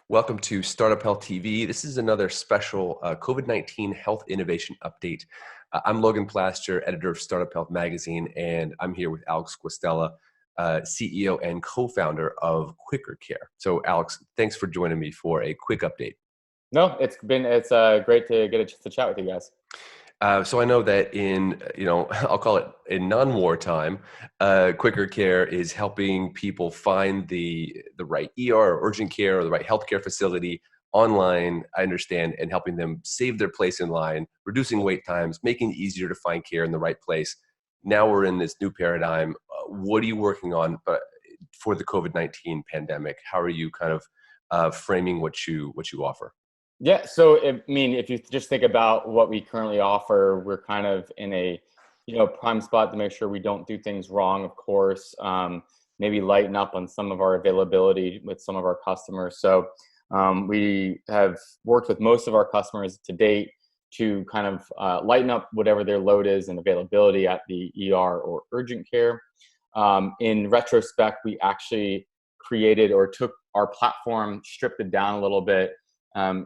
Welcome to Startup Health TV. This is another special COVID-19 Health Innovation Update. I'm Logan Plaster, editor of Startup Health Magazine, and I'm here with Alex Guastella, CEO and co-founder of Quick'rCare. So Alex, thanks for joining me for a quick update. No, it's great to get a chance to chat with you guys. So I know that in, I'll call it in non-war time, Quick'rCare is helping people find the right ER or urgent care or the right healthcare facility online, I understand, and helping them save their place in line, reducing wait times, making it easier to find care in the right place. Now we're in this new paradigm. What are you working on for the COVID-19 pandemic? How are you kind of framing what you offer? Yeah, so if you just think about what we currently offer, we're kind of in a prime spot to make sure we don't do things wrong. Of course, maybe lighten up on some of our availability with some of our customers. So we have worked with most of our customers to date to kind of lighten up whatever their load is and availability at the ER or urgent care. In retrospect, we actually created or took our platform, stripped it down a little bit,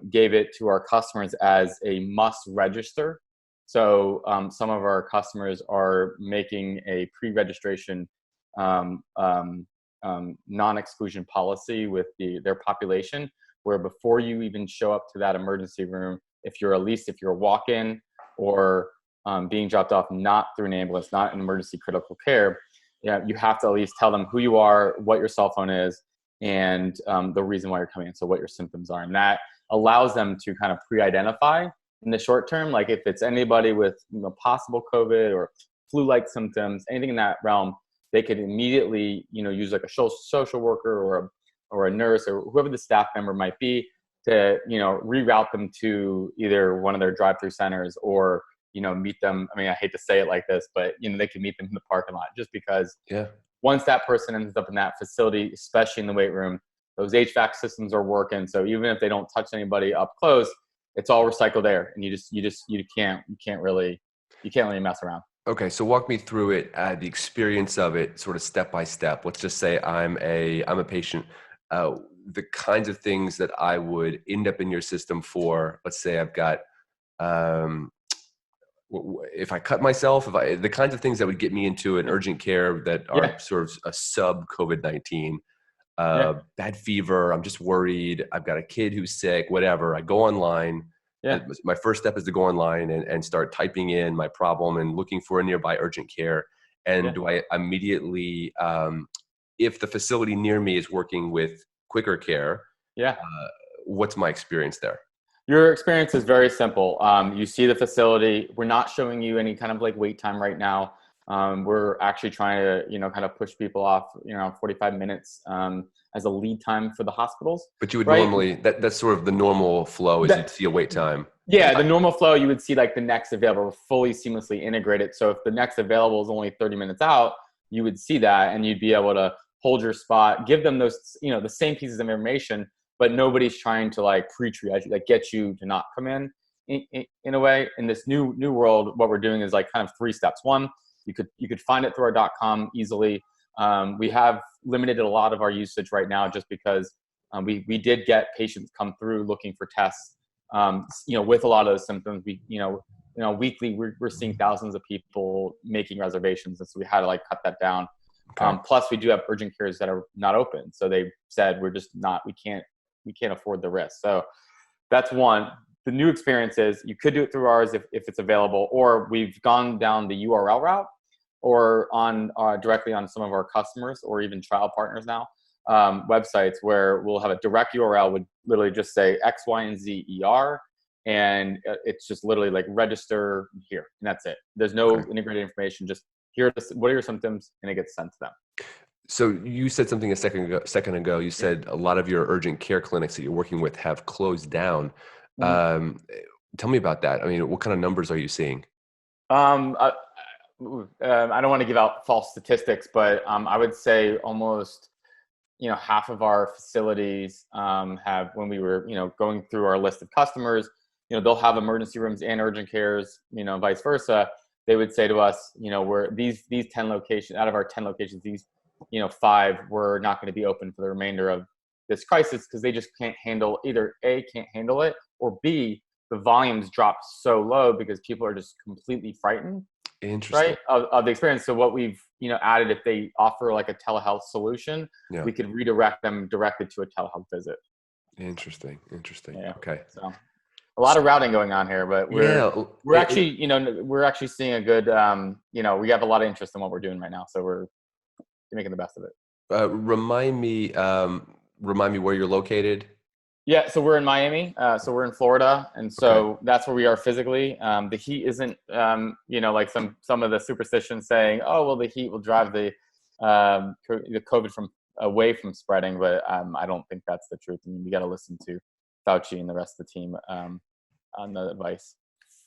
gave it to our customers as a must register. So some of our customers are making a pre-registration non-exclusion policy with their population, where before you even show up to that emergency room, if you're a walk-in or being dropped off not through an ambulance, not in emergency critical care, you have to at least tell them who you are, what your cell phone is, and the reason why you're coming in, so what your symptoms are. And that allows them to kind of pre-identify in the short term, like if it's anybody with possible COVID or flu-like symptoms, anything in that realm, they could immediately use like a social worker or a nurse or whoever the staff member might be to reroute them to either one of their drive-through centers or meet them. I mean, I hate to say it like this, but they can meet them in the parking lot, just because once that person ends up in that facility, especially in the weight room, those HVAC systems are working. So even if they don't touch anybody up close, it's all recycled air, and you can't really mess around. Okay, so walk me through it, the experience of it, sort of step by step. Let's just say I'm a patient. The kinds of things that I would end up in your system for. Let's say I've got, if I cut myself, the kinds of things that would get me into an urgent care that are sort of a sub COVID-19. Bad fever, I'm just worried, I've got a kid who's sick, whatever. I go online. My first step is to go online and start typing in my problem and looking for a nearby urgent care. And do I immediately, if the facility near me is working with Quick'rCare, what's my experience there? Your experience is very simple. You see the facility. We're not showing you any kind of like wait time right now. We're actually trying to, kind of push people off, 45 minutes as a lead time for the hospitals. But you would normally, that's sort of the normal flow, is you'd see a wait time. Yeah, the normal flow, you would see like the next available, fully seamlessly integrated. So if the next available is only 30 minutes out, you would see that and you'd be able to hold your spot, give them those, the same pieces of information, but nobody's trying to like pre-triage, like get you to not come in a way. In this new world, what we're doing is like kind of 3 steps. One, you could find it through our .com easily. We have limited a lot of our usage right now just because we did get patients come through looking for tests. With a lot of those symptoms, weekly we're seeing thousands of people making reservations, and so we had to like cut that down. Okay. Plus, we do have urgent cares that are not open, so they said we can't afford the risk. So that's one. The new experience is you could do it through ours if it's available, or we've gone down the URL route, or on directly on some of our customers or even trial partners now websites where we'll have a direct URL would literally just say X, Y, and Z ER, and it's just literally like register here, and that's it. There's no integrated information. Just here, what are your symptoms, and it gets sent to them. So you said something a second ago. You said a lot of your urgent care clinics that you're working with have closed down. Tell me about that. I mean, what kind of numbers are you seeing? I don't want to give out false statistics, but I would say almost, half of our facilities have, when we were, going through our list of customers, they'll have emergency rooms and urgent cares, vice versa. They would say to us, we're these 10 locations, out of our 10 locations, these, 5 were not going to be open for the remainder of this crisis because they just can't handle either A, can't handle it, or B, the volumes drop so low because people are just completely frightened, Interesting. right, of the experience. So what we've, added, if they offer like a telehealth solution, Yeah. we could redirect them directly to a telehealth visit. Interesting. Yeah. Okay. So a lot of routing going on here, but Yeah. we're actually, we're actually seeing a good, we have a lot of interest in what we're doing right now. So we're making the best of it. Remind me where you're located. Yeah, so we're in Miami. So we're in Florida, and so that's where we are physically. The heat isn't, like some of the superstitions saying, "Oh, well, the heat will drive the COVID away from spreading," but I don't think that's the truth. I mean, we got to listen to Fauci and the rest of the team on the advice.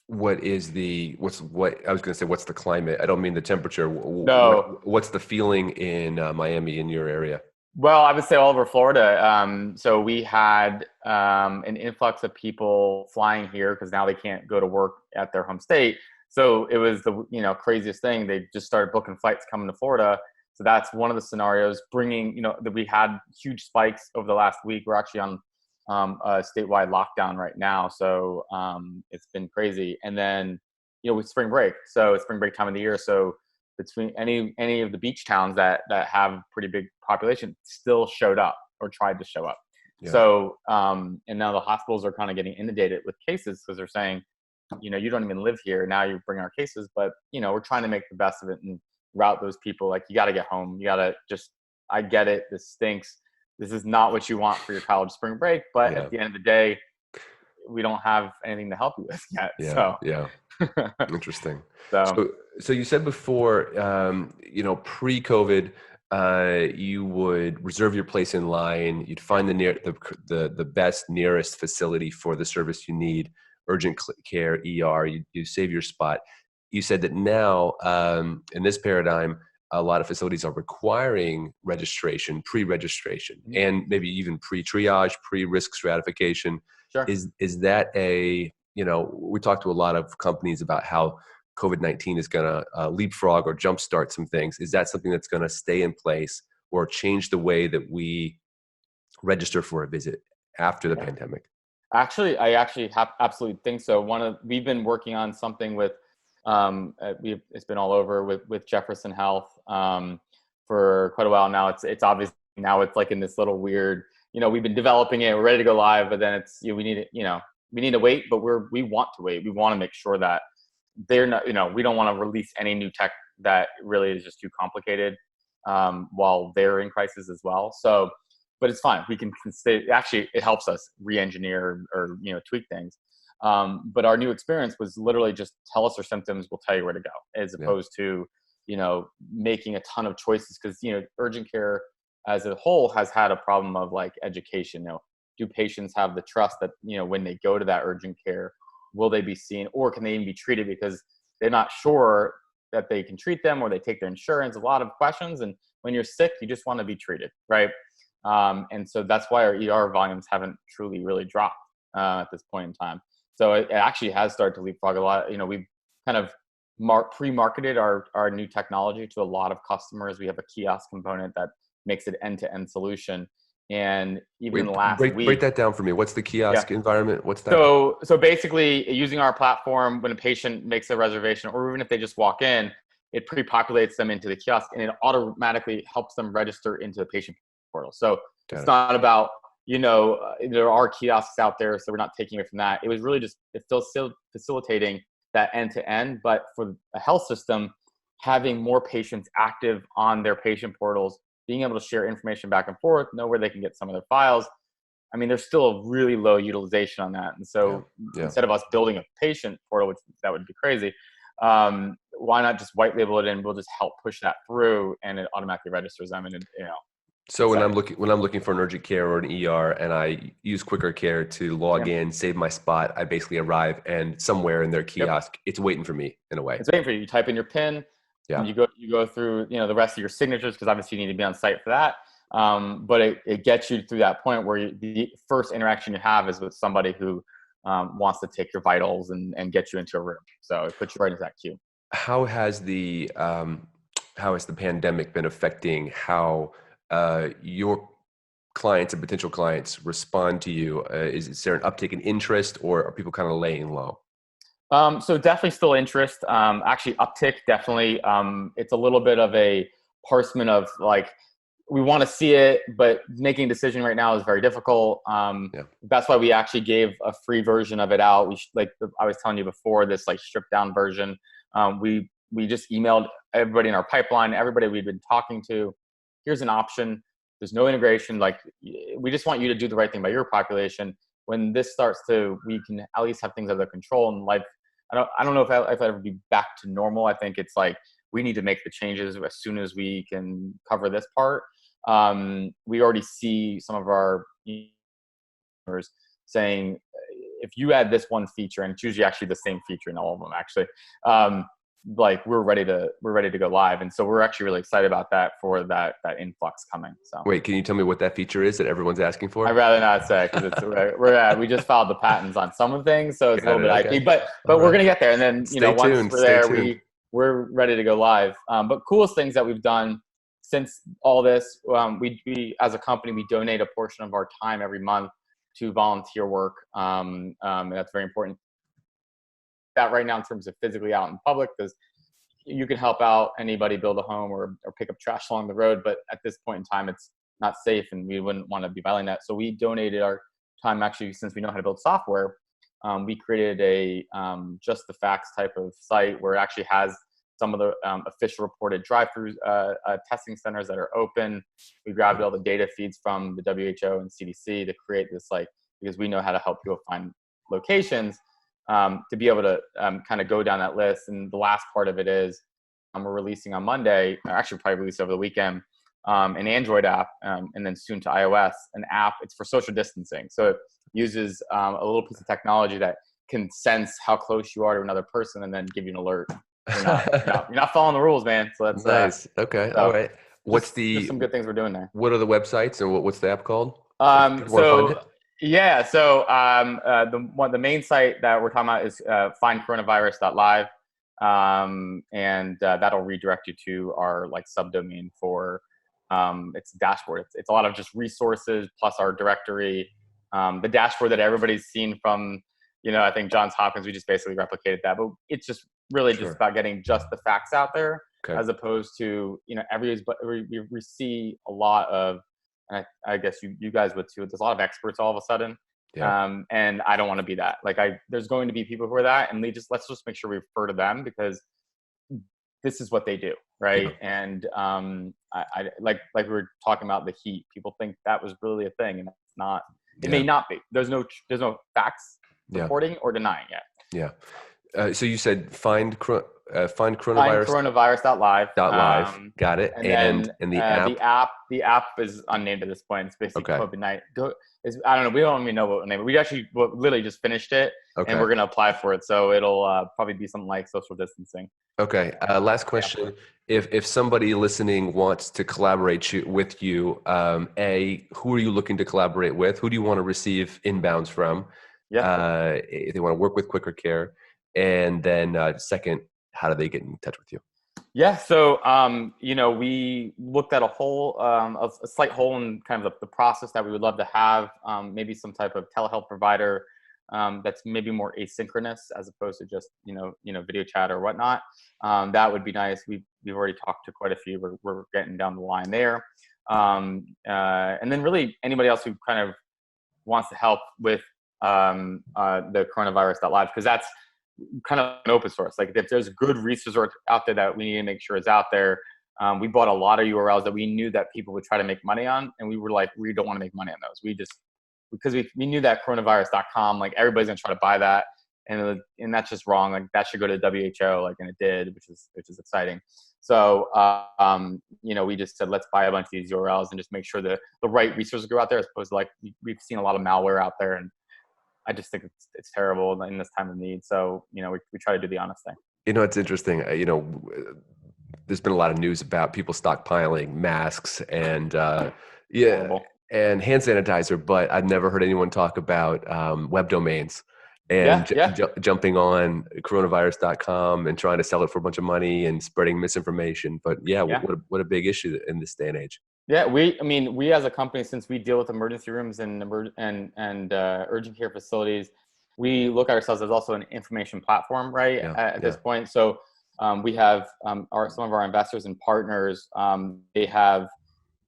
What I was going to say, what's the climate? I don't mean the temperature. No. What's the feeling in Miami, in your area? Well, I would say all over Florida. So we had an influx of people flying here because now they can't go to work at their home state. So it was the craziest thing. They just started booking flights coming to Florida. So that's one of the scenarios. Bringing that we had huge spikes over the last week. We're actually on a statewide lockdown right now. So it's been crazy. And then with spring break. So it's spring break time of the year. So between any of the beach towns that have pretty big population still showed up or tried to show up. Yeah. So and now the hospitals are kind of getting inundated with cases because they're saying, you don't even live here. Now you bring our cases, but we're trying to make the best of it and route those people. Like, you got to get home. You got to I get it. This stinks. This is not what you want for your college spring break. But at the end of the day, we don't have anything to help you with yet. Yeah. Interesting. So you said before, pre-COVID, you would reserve your place in line. You'd find the best nearest facility for the service you need, urgent care, ER. You save your spot. You said that now, in this paradigm, a lot of facilities are requiring registration, pre-registration, and maybe even pre-triage, pre-risk stratification. Sure. Is that we talked to a lot of companies about how COVID-19 is going to leapfrog or jumpstart some things. Is that something that's going to stay in place or change the way that we register for a visit after the pandemic? Actually, I absolutely think so. We've been working on something with, it's been all over with Jefferson Health for quite a while now. It's obvious now. It's like in this little weird, we've been developing it. We're ready to go live, but then it's we need it. We need to wait, but we want to wait. We want to make sure that they're not, we don't want to release any new tech that really is just too complicated while they're in crisis as well. So, but it's fine. We can stay. Actually, it helps us re-engineer or tweak things. But our new experience was literally just tell us your symptoms. We'll tell you where to go, as opposed to making a ton of choices, because urgent care as a whole has had a problem of like education. Do patients have the trust that when they go to that urgent care, will they be seen, or can they even be treated because they're not sure that they can treat them, or they take their insurance? A lot of questions. And when you're sick, you just want to be treated, right? And so that's why our ER volumes haven't truly really dropped at this point in time. So it actually has started to leapfrog a lot. We've kind of pre-marketed our new technology to a lot of customers. We have a kiosk component that makes it end-to-end solution. And even in the last week, break that down for me. What's the kiosk environment? What's that? So basically, using our platform, when a patient makes a reservation, or even if they just walk in, it pre-populates them into the kiosk, and it automatically helps them register into the patient portal. So it's not about there are kiosks out there, so we're not taking it from that. It was really just still facilitating that end to end, but for a health system, having more patients active on their patient portals, being able to share information back and forth, know where they can get some of their files. I mean, there's still a really low utilization on that. And so instead of us building a patient portal, which that would be crazy, why not just white label it, and we'll just help push that through, and it automatically registers them. And So when I'm looking for an urgent care or an ER, and I use Quick'rCare to log in, save my spot, I basically arrive, and somewhere in their kiosk, it's waiting for me in a way. It's waiting for you. You type in your PIN. Yeah. You go through the rest of your signatures, because obviously you need to be on site for that. But it gets you through that point where the first interaction you have is with somebody who wants to take your vitals and get you into a room. So it puts you right into that queue. How has the pandemic been affecting how your clients and potential clients respond to you? Is there an uptick in interest, or are people kind of laying low? So definitely still interest. Actually uptick, definitely. It's a little bit of a parsement of like, we want to see it, but making a decision right now is very difficult. That's why we actually gave a free version of it out. Like I was telling you before, this like stripped down version. We just emailed everybody in our pipeline, everybody we've been talking to. Here's an option. There's no integration. Like, we just want you to do the right thing by your population. When this starts to, we can at least have things under control in life. I don't know if I'll ever be back to normal. I think it's like, we need to make the changes as soon as we can cover this part. We already see some of our customers saying, if you add this one feature, and it's usually actually the same feature in all of them actually, like we're ready to go live. And so we're actually really excited about that, for that influx coming. So Wait, can you tell me what that feature is that everyone's asking for? I'd rather not say, because it's we just filed the patents on some of the things, so it's a little bit okay. IP, but we're gonna get there. And then once we're there, we're ready to go live. But coolest things that we've done since all this, we as a company, we donate a portion of our time every month to volunteer work, and that's very important. That right now in terms of physically out in public, because you can help out anybody build a home or pick up trash along the road, but at this point in time it's not safe, and we wouldn't want to be violating that. So we donated our time, actually, since we know how to build software. We created a just the facts type of site where it actually has some of the official reported drive-through testing centers that are open. We grabbed all the data feeds from the WHO and CDC to create this, like, because we know how to help people find locations, to be able to kind of go down that list. And the last part of it is we're releasing on Monday, or actually probably release over the weekend, an Android app, and then soon to iOS, an app. It's for social distancing. So it uses a little piece of technology that can sense how close you are to another person and then give you an alert. You're not following the rules, man. So that's nice. Okay. All right. What's just some good things we're doing there. What are the websites, and what's the app called? The main site that we're talking about is findcoronavirus.live, and that'll redirect you to our like subdomain for its dashboard. It's a lot of just resources plus our directory, the dashboard that everybody's seen from, I think Johns Hopkins. We just basically replicated that, but it's just really just about getting just the facts out there, as opposed to we see a lot of. And I guess you guys would too. There's a lot of experts all of a sudden. And I don't want to be that. Like there's going to be people who are that, and let's just make sure we refer to them, because this is what they do. Right. Yeah. And I like we were talking about the heat. People think that was really a thing, and it's not. It may not be. There's no facts reporting or denying it. Yeah. So you said find coronavirus. Coronavirus.live. Got it. And the app. The app is unnamed at this point. It's basically COVID-19. I don't know. We don't even know what we'll name it. We actually literally just finished it, and we're gonna apply for it. So it'll probably be something like social distancing. Okay. Last question. If somebody listening wants to collaborate with you, who are you looking to collaborate with? Who do you want to receive inbounds from? If they want to work with Quick'rCare, and then second, how do they get in touch with you? Yeah. So, we looked at a slight hole in kind of the process that we would love to have, maybe some type of telehealth provider that's maybe more asynchronous as opposed to just, video chat or whatnot. That would be nice. We've already talked to quite a few. We're getting down the line there. And then really anybody else who kind of wants to help with the coronavirus.live, because that's kind of an open source. Like if there's good resource out there that we need to make sure is out there. We bought a lot of URLs that we knew that people would try to make money on, and we were like, we don't want to make money on those. Because we knew that coronavirus.com, like everybody's gonna try to buy that, and that's just wrong. Like that should go to WHO, and it did, which is exciting. So we just said, let's buy a bunch of these URLs and just make sure the right resources go out there, as opposed to we've seen a lot of malware out there, and I just think it's terrible in this time of need. So, we try to do the honest thing. It's interesting. There's been a lot of news about people stockpiling masks and and hand sanitizer, but I've never heard anyone talk about web domains and jumping on coronavirus.com and trying to sell it for a bunch of money and spreading misinformation. But what a big issue in this day and age. Yeah, we as a company, since we deal with emergency rooms and urgent care facilities, we look at ourselves as also an information platform, right? Yeah, At yeah. this point, so we have some of our investors and partners. They have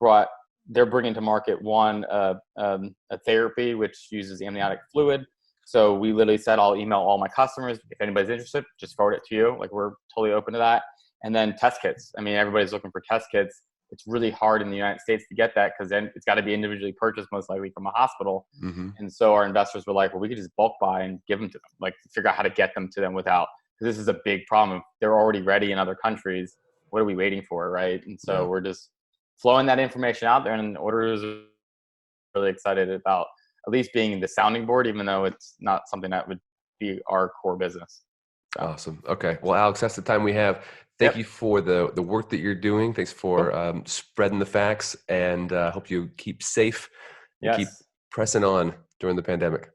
brought they're bringing to market a therapy which uses amniotic fluid. So we literally said, I'll email all my customers if anybody's interested, just forward it to you. Like, we're totally open to that. And then test kits. I mean, everybody's looking for test kits. It's really hard in the United States to get that, because then it's got to be individually purchased, most likely from a hospital. Mm-hmm. And so our investors were like, well, we could just bulk buy and give them to them, like figure out how to get them to them without, because this is a big problem. They're already ready in other countries. What are we waiting for, right? And so we're just flowing that information out there, and orders are really excited about at least being the sounding board, even though it's not something that would be our core business. So. Awesome. Okay. Well, Alex, that's the time we have. Thank you for the work that you're doing. Thanks for spreading the facts, and hope you keep safe and keep pressing on during the pandemic.